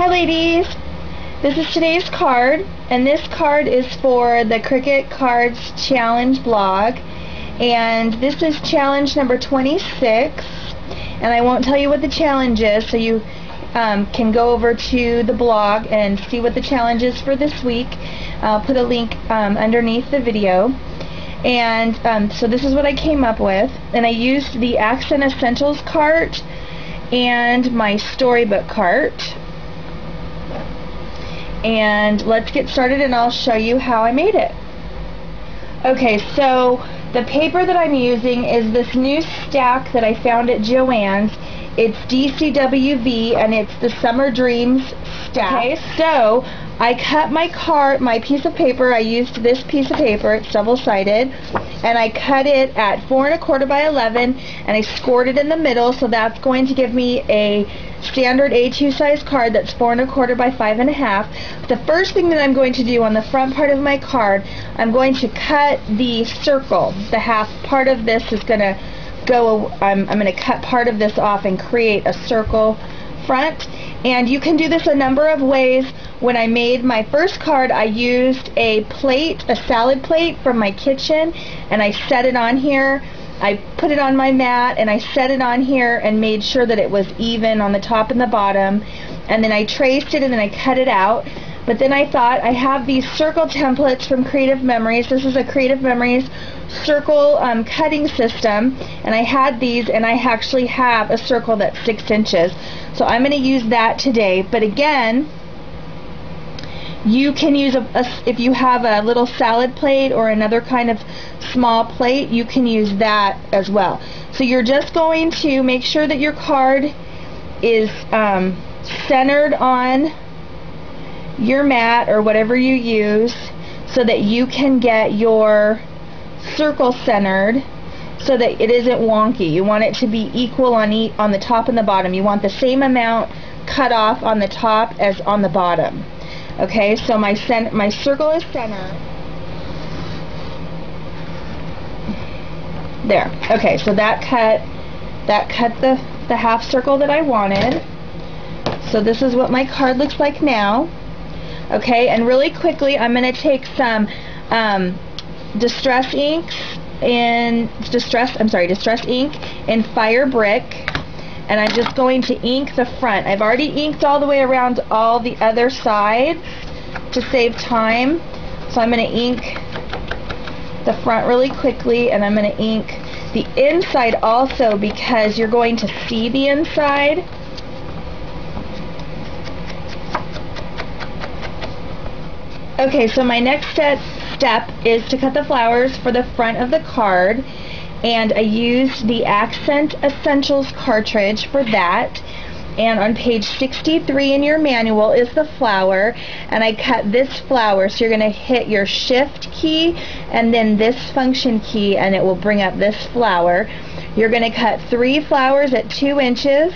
Hi ladies! This is today's card, and this card is for the Cricut Cardz challenge blog, and this is challenge number 26, and I won't tell you what the challenge is, so you can go over to the blog and see what the challenge is for this week. I'll put a link underneath the video. And so this is what I came up with, and I used the Accent Essentials cart and my Storybook cart. And let's get started and I'll show you how I made it. Okay, so the paper that I'm using is this new stack that I found at Joann's. It's DCWV and it's the Summer Dreams stack. Okay, so I cut my piece of paper. I used this piece of paper, it's double-sided, and I cut it at 4 1/4 by 11, and I scored it in the middle, so that's going to give me a standard A2 size card that's 4 1/4 by 5 1/2. The first thing that I'm going to do on the front part of my card, I'm going to cut the circle. The half part of this is going to go, I'm going to cut part of this off and create a circle front. And you can do this a number of ways. When I made my first card, I used a plate, a salad plate from my kitchen, and I set it on here. I put it on my mat and I set it on here and made sure that it was even on the top and the bottom, and then I traced it and then I cut it out. But then I thought, I have these circle templates from Creative Memories. This is a Creative Memories circle cutting system, and I had these, and I actually have a circle that's 6 inches. So I'm going to use that today. But again, you can use if you have a little salad plate or another kind of small plate, you can use that as well. So you're just going to make sure that your card is centered on your mat or whatever you use, so that you can get your circle centered so that it isn't wonky. You want it to be equal on the top and the bottom. You want the same amount cut off on the top as on the bottom. Okay, so my circle is centered. There. Okay, so that cut the half circle that I wanted. So this is what my card looks like now. Okay, and really quickly, I'm going to take some distress ink in Fire Brick, and I'm just going to ink the front. I've already inked all the way around all the other sides to save time, so I'm going to ink the front really quickly, and I'm going to ink the inside also because you're going to see the inside. Okay, so my next step is to cut the flowers for the front of the card, and I used the Accent Essentials cartridge for that. And on page 63 in your manual is the flower, and I cut this flower. So you're going to hit your shift key and then this function key, and it will bring up this flower. You're going to cut 3 flowers at 2 inches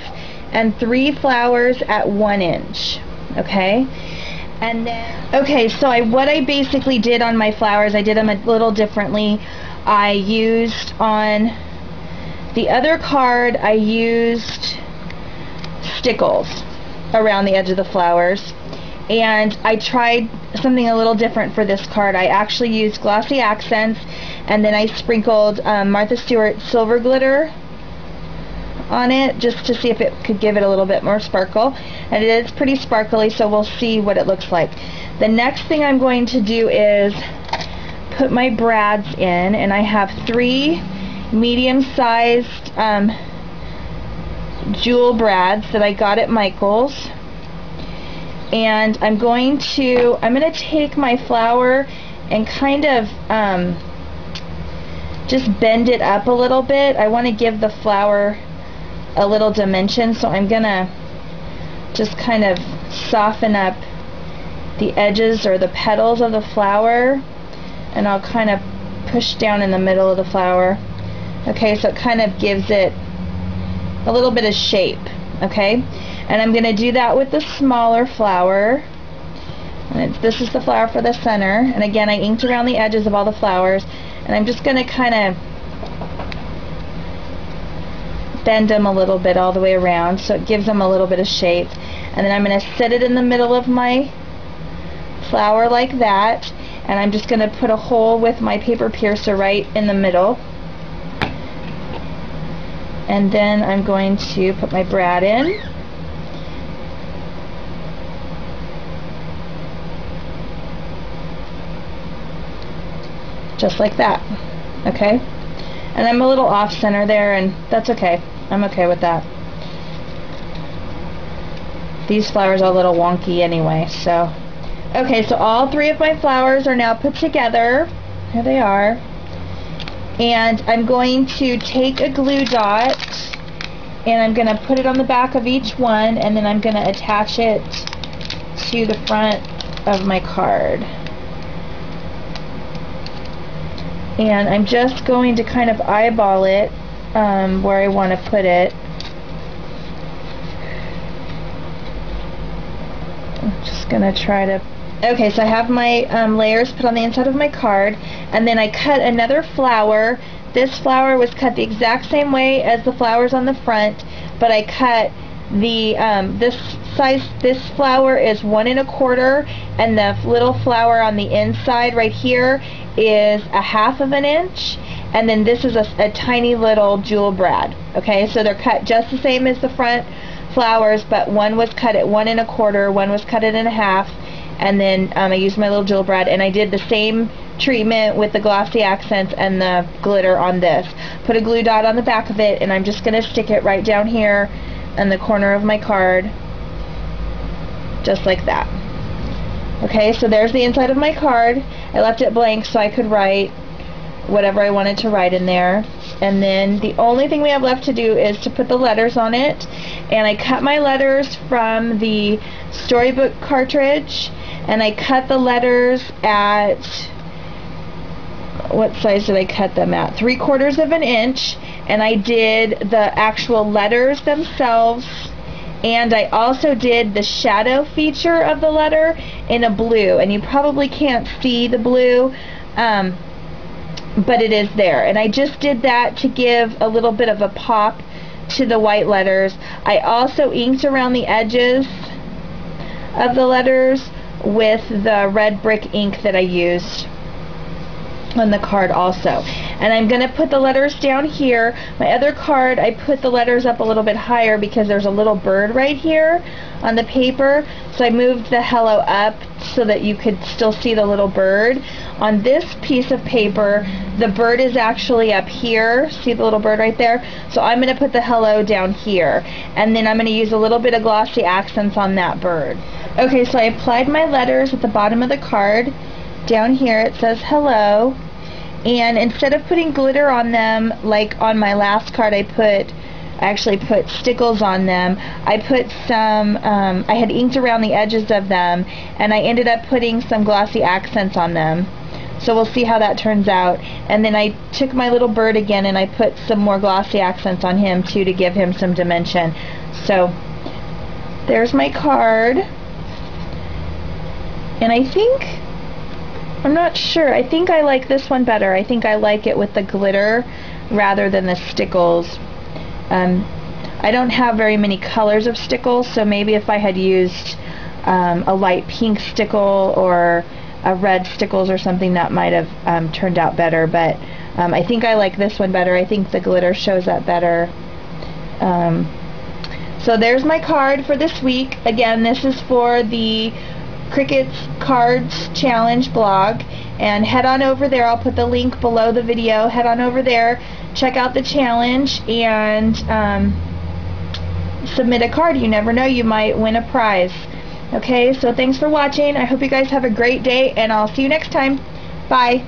and 3 flowers at 1 inch. Okay? And then, okay, so what I basically did on my flowers, I did them a little differently. I used on the other card, I used stickles around the edge of the flowers, and I tried something a little different for this card. I actually used glossy accents, and then I sprinkled Martha Stewart silver glitter on it just to see if it could give it a little bit more sparkle, and it is pretty sparkly, so we'll see what it looks like. The next thing I'm going to do is put my brads in, and I have 3 medium-sized jewel brads that I got at Michael's, and I'm going to take my flower and kind of just bend it up a little bit. I want to give the flower a little dimension, so I'm gonna just kind of soften up the edges or the petals of the flower, and I'll kind of push down in the middle of the flower. Okay, so it kind of gives it a little bit of shape. Okay, and I'm gonna do that with the smaller flower, and this is the flower for the center, and again I inked around the edges of all the flowers, and I'm just gonna kind of bend them a little bit all the way around so it gives them a little bit of shape. and then I'm going to set it in the middle of my flower like that, and I'm just going to put a hole with my paper piercer right in the middle, and then I'm going to put my brad in. Just like that. Okay? And I'm a little off center there, and that's okay. I'm okay with that. These flowers are a little wonky anyway, so. Okay, so all three of my flowers are now put together. Here they are. And I'm going to take a glue dot, and I'm going to put it on the back of each one, and then I'm going to attach it to the front of my card. And I'm just going to kind of eyeball it where I want to put it. I'm just going to try to... Okay, so I have my layers put on the inside of my card, and then I cut another flower. This flower was cut the exact same way as the flowers on the front, but I cut the this flower is 1 1/4, and the little flower on the inside right here is 1/2 inch, and then this is a tiny little jewel brad. Okay, so they're cut just the same as the front flowers, but one was cut at 1 1/4, one was cut at 1/2, and then I used my little jewel brad, and I did the same treatment with the glossy accents and the glitter on this. Put a glue dot on the back of it, and I'm just going to stick it right down here in the corner of my card, just like that. Okay, so there's the inside of my card. I left it blank so I could write whatever I wanted to write in there. And then the only thing we have left to do is to put the letters on it. And I cut my letters from the Storybook cartridge, and I cut the letters at, what size did I cut them at? 3/4 inch. And I did the actual letters themselves, and I also did the shadow feature of the letter in a blue, and you probably can't see the blue, but it is there. And I just did that to give a little bit of a pop to the white letters. I also inked around the edges of the letters with the red brick ink that I used on the card also. And I'm going to put the letters down here. My other card, I put the letters up a little bit higher because there's a little bird right here on the paper, so I moved the hello up so that you could still see the little bird. On this piece of paper, the bird is actually up here. See the little bird right there? So I'm going to put the hello down here, and then I'm going to use a little bit of glossy accents on that bird. Okay, so I applied my letters at the bottom of the card. Down here it says hello, and instead of putting glitter on them like on my last card, I actually put stickles on them. I put some, I had inked around the edges of them, and I ended up putting some glossy accents on them. So we'll see how that turns out. And then I took my little bird again, and I put some more glossy accents on him too to give him some dimension. So there's my card. And I think, I'm not sure, I think I like this one better. I think I like it with the glitter rather than the stickles. I don't have very many colors of stickles, so maybe if I had used a light pink stickle or a red stickles or something, that might have turned out better. But I think I like this one better. I think the glitter shows up better. So there's my card for this week. Again, this is for the Cricut Cardz Challenge blog, and head on over there. I'll put the link below the video. Head on over there, check out the challenge, and submit a card. You never know, you might win a prize. Okay, so thanks for watching. I hope you guys have a great day, and I'll see you next time. Bye.